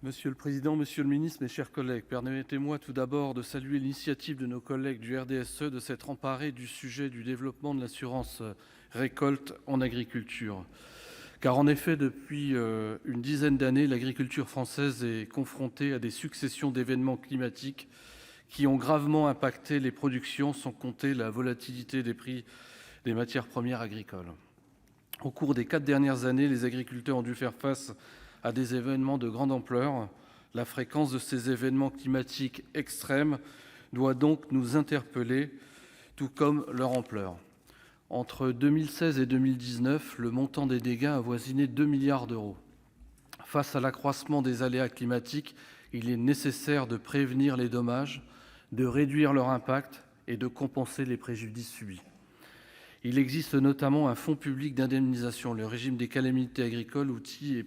Monsieur le président, monsieur le ministre, mes chers collègues, permettez-moi tout d'abord de saluer l'initiative de nos collègues du RDSE de s'être emparés du sujet du développement de l'assurance récolte en agriculture. Car en effet, depuis une dizaine d'années, l'agriculture française est confrontée à des successions d'événements climatiques qui ont gravement impacté les productions, sans compter la volatilité des prix des matières premières agricoles. Au cours des 4 dernières années, les agriculteurs ont dû faire face à des événements de grande ampleur. La fréquence de ces événements climatiques extrêmes doit donc nous interpeller, tout comme leur ampleur. Entre 2016 et 2019, le montant des dégâts a avoisiné 2 milliards d'euros. Face à l'accroissement des aléas climatiques, il est nécessaire de prévenir les dommages, de réduire leur impact et de compenser les préjudices subis. Il existe notamment un fonds public d'indemnisation, le régime des calamités agricoles, outil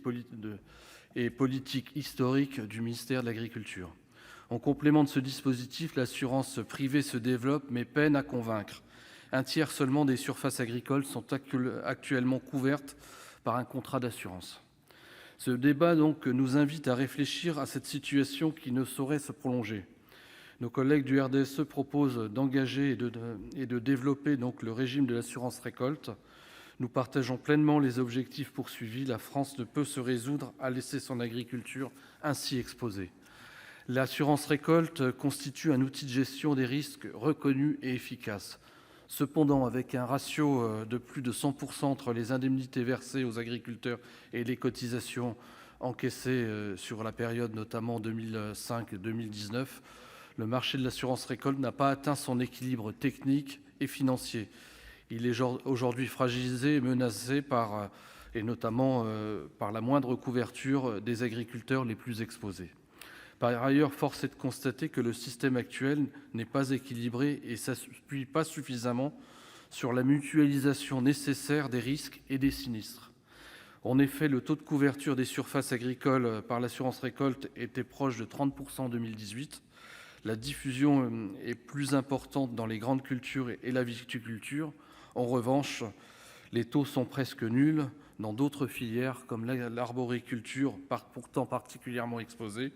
et politique historique du ministère de l'Agriculture. En complément de ce dispositif, l'assurance privée se développe mais peine à convaincre. Un tiers seulement des surfaces agricoles sont actuellement couvertes par un contrat d'assurance. Ce débat donc nous invite à réfléchir à cette situation qui ne saurait se prolonger. Nos collègues du RDSE proposent d'engager et de développer donc le régime de l'assurance récolte. Nous partageons pleinement les objectifs poursuivis. La France ne peut se résoudre à laisser son agriculture ainsi exposée. L'assurance récolte constitue un outil de gestion des risques reconnu et efficace. Cependant, avec un ratio de plus de 100% entre les indemnités versées aux agriculteurs et les cotisations encaissées sur la période notamment 2005-2019, le marché de l'assurance récolte n'a pas atteint son équilibre technique et financier. Il est aujourd'hui fragilisé et menacé notamment par la moindre couverture des agriculteurs les plus exposés. Par ailleurs, force est de constater que le système actuel n'est pas équilibré et ne s'appuie pas suffisamment sur la mutualisation nécessaire des risques et des sinistres. En effet, le taux de couverture des surfaces agricoles par l'assurance récolte était proche de 30% en 2018. La diffusion est plus importante dans les grandes cultures et la viticulture. En revanche, les taux sont presque nuls dans d'autres filières comme l'arboriculture, pourtant particulièrement exposée,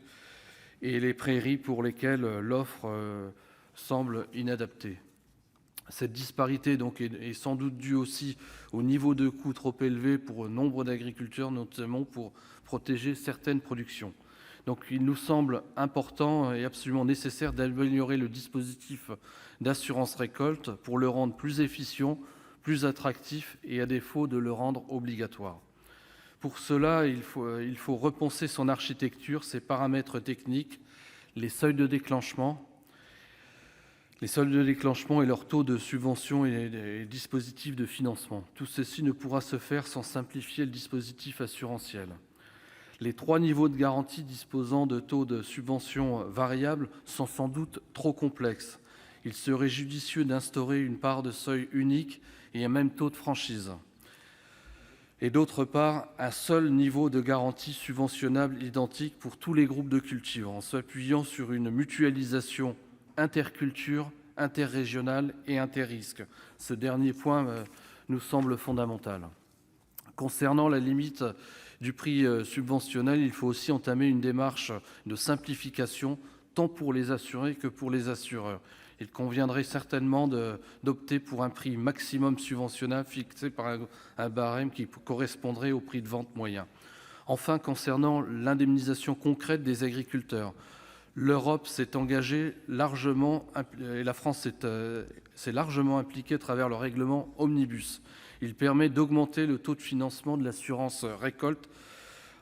et les prairies pour lesquelles l'offre semble inadaptée. Cette disparité donc est sans doute due aussi au niveau de coût trop élevé pour nombre d'agriculteurs, notamment pour protéger certaines productions. Donc il nous semble important et absolument nécessaire d'améliorer le dispositif d'assurance récolte pour le rendre plus efficient, plus attractif et à défaut de le rendre obligatoire. Pour cela, il faut repenser son architecture, ses paramètres techniques, les seuils de déclenchement et leur taux de subvention et les dispositifs de financement. Tout ceci ne pourra se faire sans simplifier le dispositif assurantiel. Les 3 niveaux de garantie disposant de taux de subvention variables sont sans doute trop complexes. Il serait judicieux d'instaurer une part de seuil unique et un même taux de franchise. Et d'autre part, un seul niveau de garantie subventionnable identique pour tous les groupes de cultures, en s'appuyant sur une mutualisation interculture, interrégionale et interrisque. Ce dernier point nous semble fondamental. Concernant la limite du prix subventionnel, il faut aussi entamer une démarche de simplification, tant pour les assurés que pour les assureurs. Il conviendrait certainement d'opter pour un prix maximum subventionnable fixé par un barème qui correspondrait au prix de vente moyen. Enfin, concernant l'indemnisation concrète des agriculteurs, l'Europe s'est engagée largement, et la France s'est largement impliquée à travers le règlement Omnibus. Il permet d'augmenter le taux de financement de l'assurance récolte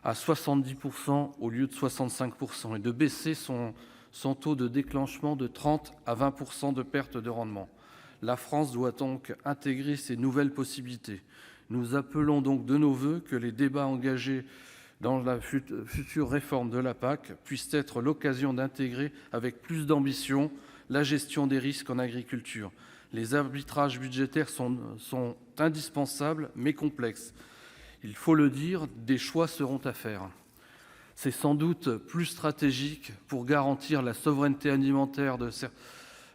à 70% au lieu de 65% et de baisser son taux de déclenchement de 30 à 20% de perte de rendement. La France doit donc intégrer ces nouvelles possibilités. Nous appelons donc de nos voeux que les débats engagés dans la future réforme de la PAC puissent être l'occasion d'intégrer avec plus d'ambition la gestion des risques en agriculture. Les arbitrages budgétaires sont indispensables mais complexes. Il faut le dire, des choix seront à faire. C'est sans doute plus stratégique pour garantir la souveraineté alimentaire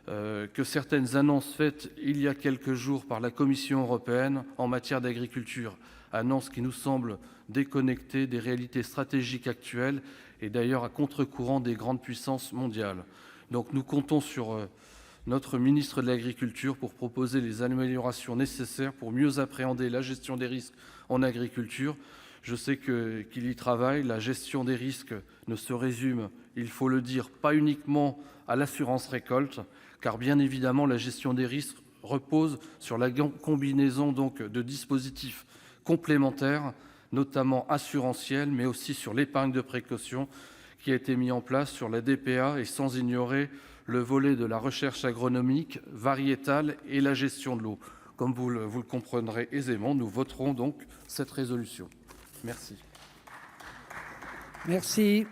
que certaines annonces faites il y a quelques jours par la Commission européenne en matière d'agriculture, annonces qui nous semblent déconnectées des réalités stratégiques actuelles et d'ailleurs à contre-courant des grandes puissances mondiales. Donc nous comptons sur notre ministre de l'Agriculture pour proposer les améliorations nécessaires pour mieux appréhender la gestion des risques en agriculture. Je sais qu'il y travaille. La gestion des risques ne se résume, il faut le dire, pas uniquement à l'assurance récolte, car bien évidemment la gestion des risques repose sur la combinaison donc de dispositifs complémentaires, notamment assurantiels, mais aussi sur l'épargne de précaution qui a été mis en place sur la DPA, et sans ignorer le volet de la recherche agronomique, variétale et la gestion de l'eau. Comme vous le comprendrez aisément, nous voterons donc cette résolution. Merci. Merci.